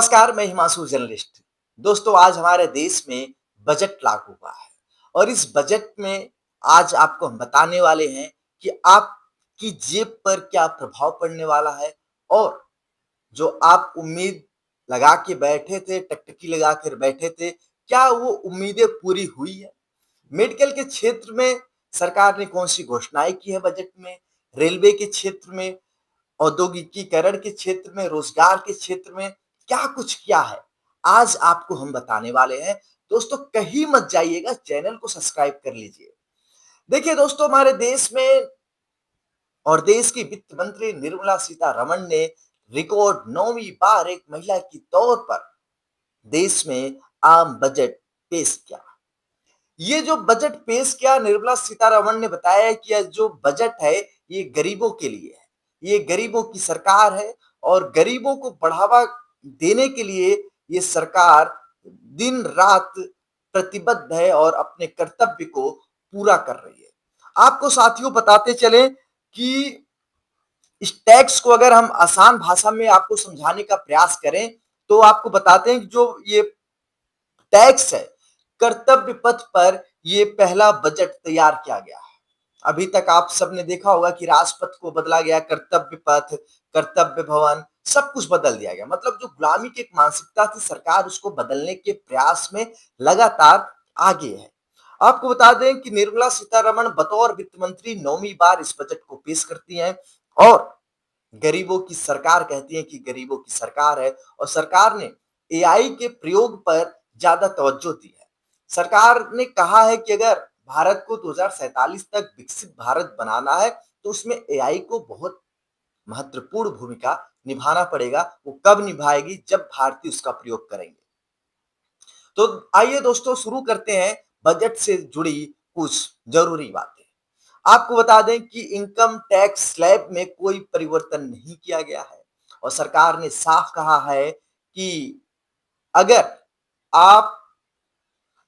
नमस्कार, मैं हिमांशु जर्नलिस्ट। दोस्तों, आज हमारे देश में बजट लागू हुआ है और इस बजट में आज आपको हम बताने वाले हैं कि आपकी जेब पर क्या प्रभाव पड़ने वाला है और जो आप उम्मीद लगा के बैठे थे, टकटकी लगा कर बैठे थे, क्या वो उम्मीदें पूरी हुई है? मेडिकल के क्षेत्र में सरकार ने कौन-सी घोषणाएँ की है बजट में? रेलवे के क्षेत्र में, औद्योगिकीकरण के क्षेत्र में, रोजगार के क्षेत्र में क्या कुछ किया है, आज आपको हम बताने वाले हैं। दोस्तों, कहीं मत जाइएगा, चैनल को सब्सक्राइब कर लीजिए। देखिए दोस्तों, हमारे देश में और देश की वित्त मंत्री निर्मला सीतारमण ने रिकॉर्ड 9वीं बार एक महिला के तौर पर देश में आम बजट पेश किया। ये जो बजट पेश किया, निर्मला सीतारमण ने बताया कि यह जो बजट है, ये गरीबों के लिए है। ये गरीबों की सरकार है और गरीबों को बढ़ावा देने के लिए ये सरकार दिन-रात प्रतिबद्ध है और अपने कर्तव्य को पूरा कर रही है। आपको साथियों बताते चलें कि इस टैक्स को अगर हम आसान भाषा में आपको समझाने का प्रयास करें, तो आपको बताते हैं कि जो ये टैक्स है, कर्तव्य पथ पर ये पहला बजट तैयार किया गया है। अभी तक आप सबने देखा होगा कि राजपथ को बदला गया, कर्तव्य पथ, कर्तव्य भवन, सब कुछ बदल दिया गया। मतलब जो गुलामी की एक मानसिकता थी, सरकार उसको बदलने के प्रयास में लगातार आगे है। आपको बता दें कि निर्मला सीतारमण बतौर वित्त मंत्री 9वीं बार इस बजट को पेश करती हैं और गरीबों की सरकार कहती है कि गरीबों की सरकार है और सरकार ने एआई के प्रयोग पर ज्यादा तवज्जो दी है। सरकार ने कहा है कि अगर भारत को 2047 तक विकसित भारत बनाना है, तो उसमें एआई को बहुत महत्वपूर्ण भूमिका निभाना पड़ेगा। वो कब निभाएगी? जब भारतीय उसका प्रयोग करेंगे। तो आइए दोस्तों, शुरू करते हैं बजट से जुड़ी कुछ जरूरी बातें। आपको बता दें कि इनकम टैक्स स्लैब में कोई परिवर्तन नहीं किया गया है और सरकार ने साफ कहा है कि अगर आप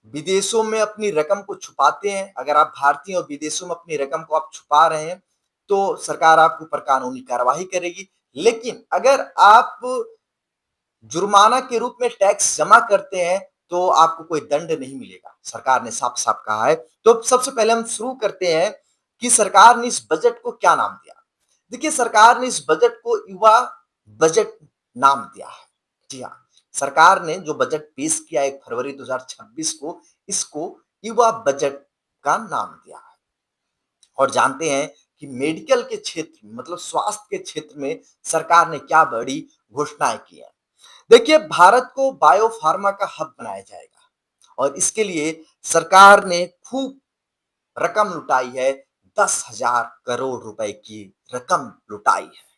विदेशों में अपनी रकम को छुपाते हैं, अगर आप भारतीय और विदेशों में अपनी रकम को आप छुपा रहे हैं, तो सरकार आपके ऊपर कानूनी कार्रवाई करेगी। लेकिन अगर आप जुर्माना के रूप में टैक्स जमा करते हैं, तो आपको कोई दंड नहीं मिलेगा। सरकार ने साफ-साफ कहा है। तो सबसे पहले हम शुरू करते हैं कि सरकार ने इस बजट को क्या नाम दिया। देखिए, सरकार ने इस बजट को युवा बजट नाम दिया है। जी हाँ, सरकार ने जो बजट पेश किया 1 फरवरी 2026 को, इसको युवा बजट का नाम दिया है। और जानते हैं कि मेडिकल के क्षेत्र में, मतलब स्वास्थ्य के क्षेत्र में सरकार ने क्या बड़ी घोषणाएँ की हैं। देखिए, भारत को बायो फार्मा का हब बनाया जाएगा और इसके लिए सरकार ने खूब रकम लुटाई है। 10,000 करोड़ रुपए की रकम लुटाई है।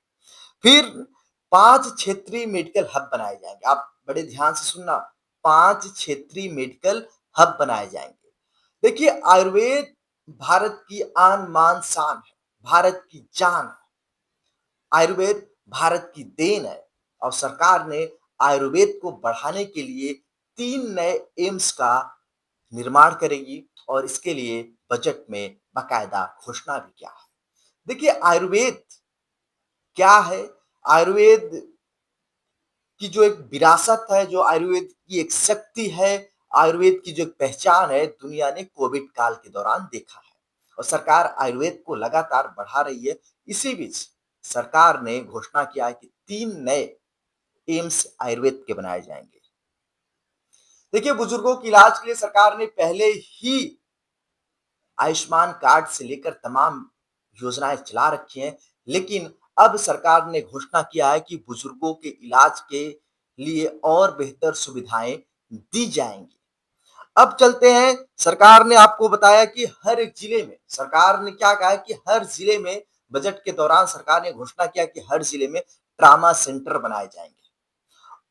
फिर 5 क्षेत्रीय मेडिकल हब बनाए जाएंगे। आप बड़े ध्यान से सुनना, 5 क्षेत्रीय मेडिकल हब बनाए जाएंगे। देखिए, आयुर्वेद भारत की आन बान शान है, भारत की जान है। आयुर्वेद भारत की देन है और सरकार ने आयुर्वेद को बढ़ाने के लिए 3 नए एम्स का निर्माण करेगी और इसके लिए बजट में बाकायदा घोषणा भी किया है। देखिए, आयुर्वेद क्या है? आयुर्वेद की जो एक विरासत है, जो आयुर्वेद की एक शक्ति है, आयुर्वेद की जो एक पहचान है, दुनिया ने कोविड काल के दौरान देखा है और सरकार आयुर्वेद को लगातार बढ़ा रही है। इसी बीच सरकार ने घोषणा किया है कि 3 नए एम्स आयुर्वेद के बनाए जाएंगे। देखिए, बुजुर्गों के इलाज के लिए सरकार ने पहले ही आयुष्मान कार्ड से लेकर तमाम योजनाएं चला रखी हैं, लेकिन अब सरकार ने घोषणा किया है कि बुजुर्गों के इलाज के लिए और बेहतर सुविधाएं दी जाएंगी। अब चलते हैं, सरकार ने आपको बताया कि हर एक जिले में, सरकार ने क्या कहा है कि हर जिले में, बजट के दौरान सरकार ने घोषणा किया कि हर जिले में ट्रामा सेंटर बनाए जाएंगे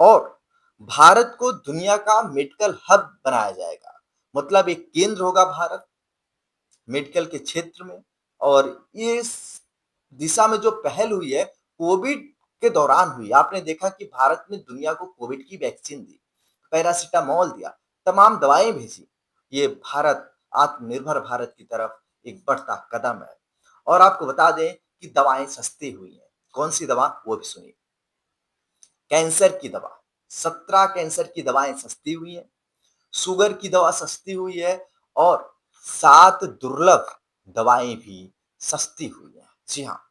और भारत को दुनिया का मेडिकल हब बनाया जाएगा। मतलब एक केंद्र होगा भारत मेडिकल के क्षेत्र में। और इस दिशा में जो पहल हुई है, कोविड के दौरान हुई। आपने देखा कि भारत ने दुनिया को कोविड की वैक्सीन दी, पैरासिटामोल दिया, तमाम दवाएं भेजी। ये भारत, आत्मनिर्भर भारत की तरफ एक बढ़ता कदम है। और आपको बता दें कि दवाएं सस्ती हुई हैं। कौन सी दवा? वो भी सुनिए। कैंसर की दवा 17 कैंसर की दवाएँ सस्ती हुई हैं, शुगर की दवा सस्ती हुई है और 7 दुर्लभ दवाएँ भी सस्ती हुई हैं। जी हाँ,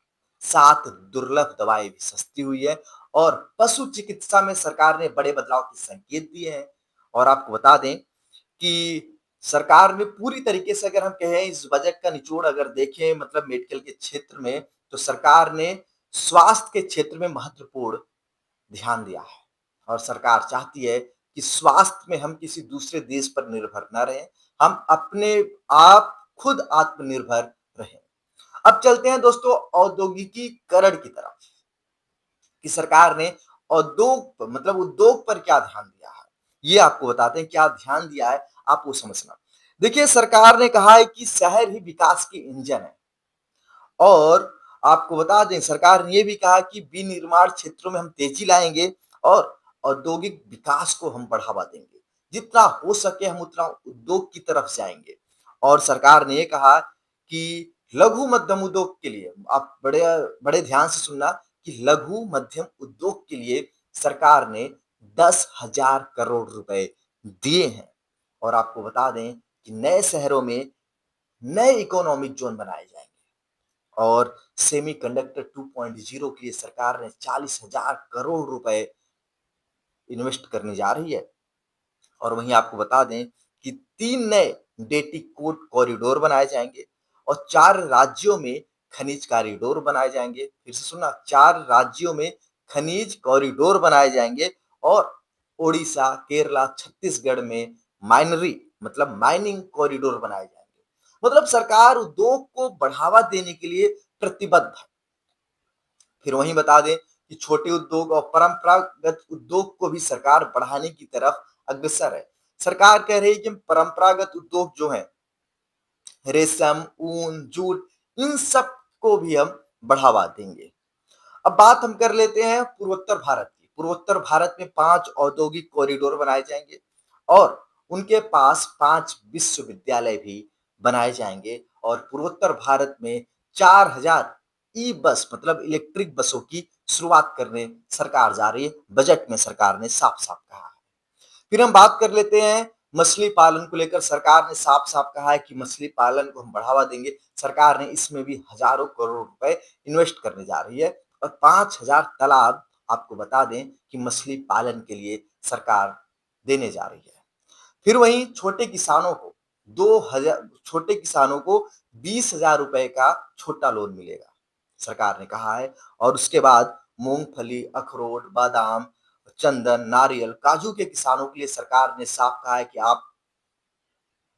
7 दुर्लभ दवाएँ भी सस्ती हुई है और पशु चिकित्सा में सरकार ने बड़े बदलाव के संकेत दिए हैं और आपको बता दें कि सरकार ने पूरी तरीके से अगर हम कहें इस बजट का निचोड़ अगर देखें मतलब मेडिकल के क्षेत्र में, तो सरकार ने स्वास्थ्य के क्षेत्र में महत्वपूर्ण ध्यान दिया है और सरकार चाहती है कि स्वास्थ्य में हम किसी दूसरे देश पर निर्भर न रहें, हम अपने आप खुद आत्मनिर्भर रहें। अब चलते हैं दोस्तों औद्योगिकीकरण की तरफ कि सरकार ने उद्योग पर क्या ध्यान दिया है। ये आपको बताते हैं क्या ध्यान दिया है, आप वो समझना। देखिए सरकार ने कहा है कि शहर ही विकास की इंजन है और आपको बता दें सरकार ने ये भी कहा कि विनिर्माण क्षेत्रों में हम तेजी लाएँगे और औद्योगिक विकास को हम बढ़ावा देंगे। जितना हो सके हम उतना उद्योग की तरफ जाएँगे और सरकार ने ये कहा कि लघु मध्यम उद्योग के लिए आप बड़े बड़े ध्यान से सुनना कि लघु मध्यम उद्योग के लिए सरकार ने 10,000 करोड़ रुपए दिए हैं और आपको बता दें कि नए शहरों में नए इकोनॉमिक ज़ोन बनाए जाएँगे। और सेमीकंडक्टर 2.0 के लिए सरकार ने 40,000 करोड़ रुपए इन्वेस्ट करने जा रही है और वहीं आपको बता दें कि 3 नए डेटिकोड कॉरिडोर बनाए जाएँगे और 4 राज्यों में खनिज कॉरिडोर बनाए जाएँगे। फिर से सुनना 4 राज्यों में खनिज कॉरिडोर बनाए जाएँगे और ओडिशा, केरला, छत्तीसगढ़ में माइनरी मतलब माइनिंग कॉरिडोर बनाए जाएँगे। मतलब सरकार उद्योग को बढ़ावा देने के लिए प्रतिबद्ध है। फिर वहीं बता दें कि छोटे उद्योग और परंपरागत उद्योग को भी सरकार बढ़ाने की तरफ अग्रसर है। सरकार कह रही है कि परंपरागत उद्योग जो हैं, रेशम, ऊन, जूट, इन सब को भी हम बढ़ावा देंगे। अब बात हम कर लेते हैं पूर्वोत्तर भारत की। पूर्वोत्तर भारत में 5 औद्योगिक कॉरिडोर बनाए जाएँगे और उनके पास 5 विश्वविद्यालय भी बनाए जाएँगे और पूर्वोत्तर भारत में 4,000 ई-बस मतलब इलेक्ट्रिक बसों की शुरुआत करने सरकार जा रही है। बजट में सरकार ने साफ-साफ कहा है। फिर हम बात कर लेते हैं मछली पालन को लेकर सरकार ने साफ-साफ कहा है कि मछली पालन को हम बढ़ावा देंगे। सरकार ने इसमें भी हज़ारों करोड़ रुपए इन्वेस्ट करने जा रही है और 5,000 तालाब आपको बता दें कि मछली पालन के लिए सरकार देने जा रही है। फिर वहीं छोटे किसानों को 20,000 रुपए का छोटा लोन मिलेगा, सरकार ने कहा है और उसके बाद मूँगफली, अखरोट, बादाम, चंदन, नारियल, काजू के किसानों के लिए सरकार ने साफ कहा है कि आप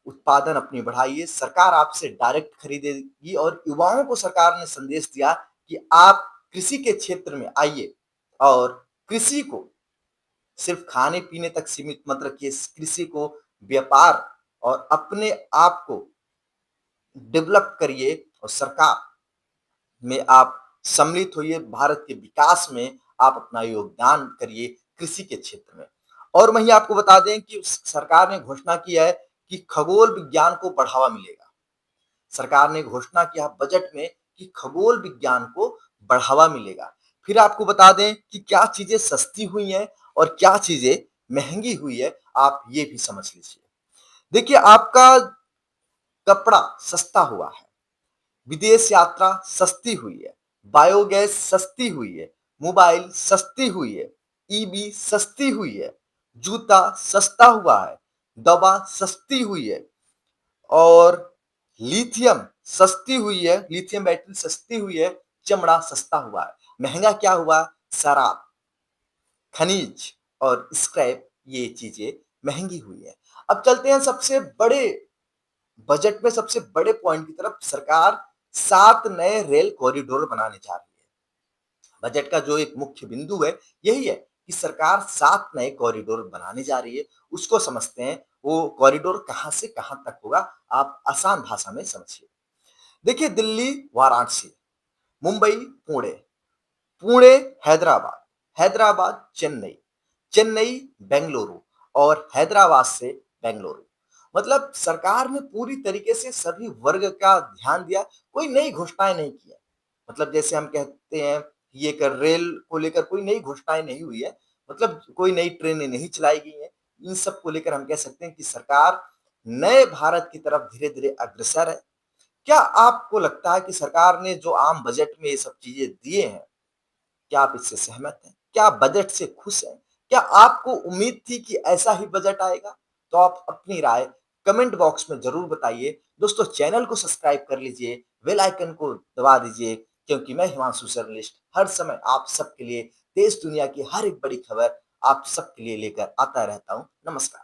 उत्पादन अपनी बढ़ाइए, सरकार आपसे डायरेक्ट खरीदेगी और युवाओं को सरकार ने संदेश दिया कि आप कृषि के क्षेत्र में आइए और कृषि को सिर्फ खाने-पीने तक सीमित मत रखिए, इस कृषि को व्यापार और अपने आप को डेवलप करिए और सरकार में आप सम्मिलित होइए, भारत के विकास में आप अपना योगदान करिए कृषि के क्षेत्र में। और वहीं आपको बता दें कि सरकार ने घोषणा की है कि खगोल विज्ञान को बढ़ावा मिलेगा। सरकार ने घोषणा किया बजट में कि खगोल विज्ञान को बढ़ावा मिलेगा। फिर आपको बता दें कि क्या चीज़ें सस्ती हुई हैं और क्या चीज़ें महँगी हुई है, आप ये भी समझ लीजिए। देखिए आपका कपड़ा सस्ता हुआ है, विदेश यात्रा सस्ती हुई है, बायोगैस सस्ती हुई है, मोबाइल सस्ती हुई है, ईवी सस्ती हुई है, जूता सस्ता हुआ है, दवा सस्ती हुई है और लिथियम सस्ती हुई है, लिथियम बैटरी सस्ती हुई है, चमड़ा सस्ता हुआ है। महँगा क्या हुआ? शराब, खनिज और स्क्रैप ये चीज़ें महँगी हुई है। अब चलते हैं बजट में सबसे बड़े पॉइंट की तरफ सरकार 7 नए रेल कॉरिडोर बनाने जा रही है। बजट का जो एक मुख्य बिंदु है, यही है कि सरकार 7 नए कॉरिडोर बनाने जा रही है। उसको समझते हैं, वो कॉरिडोर कहाँ से कहाँ तक होगा, आप आसान भाषा में समझिए। देखिए दिल्ली, वाराणसी, मुंबई, पुणे, पुणे, हैदराबाद, हैदराबाद, चेन्नई, चेन्नई, बेंगलुरु और हैदराबाद से बेंगलुरु। मतलब सरकार ने पूरी तरीके से सभी वर्ग का ध्यान दिया, कोई नई घोषणाएँ नहीं की है। मतलब जैसे हम कहते हैं, ये कर रेल को लेकर कोई नई घोषणाएँ नहीं हुई है। मतलब कोई नई ट्रेनें नहीं चलाई गई हैं। इन सब को लेकर हम कह सकते हैं कि सरकार नए भारत की तरफ धीरे-धीरे अग्रसर है। क्या आपको लगता है कि सरकार ने जो आम बजट में ये सब चीज़ें दिए हैं, क्या आप इससे सहमत हैं? क्या आप बजट से खुश हैं? क्या आपको उम्मीद थी कि ऐसा ही बजट आएगा? तो आप अपनी राय कमेंट बॉक्स में ज़रूर बताइए। दोस्तों चैनल को सब्सक्राइब कर लीजिए, बेल आइकन को दबा दीजिए क्योंकि मैं हिमांशु जर्नलिस्ट हर समय आप सबके लिए देश दुनिया की हर एक बड़ी खबर आप सबके लिए लेकर आता रहता हूँ। नमस्कार।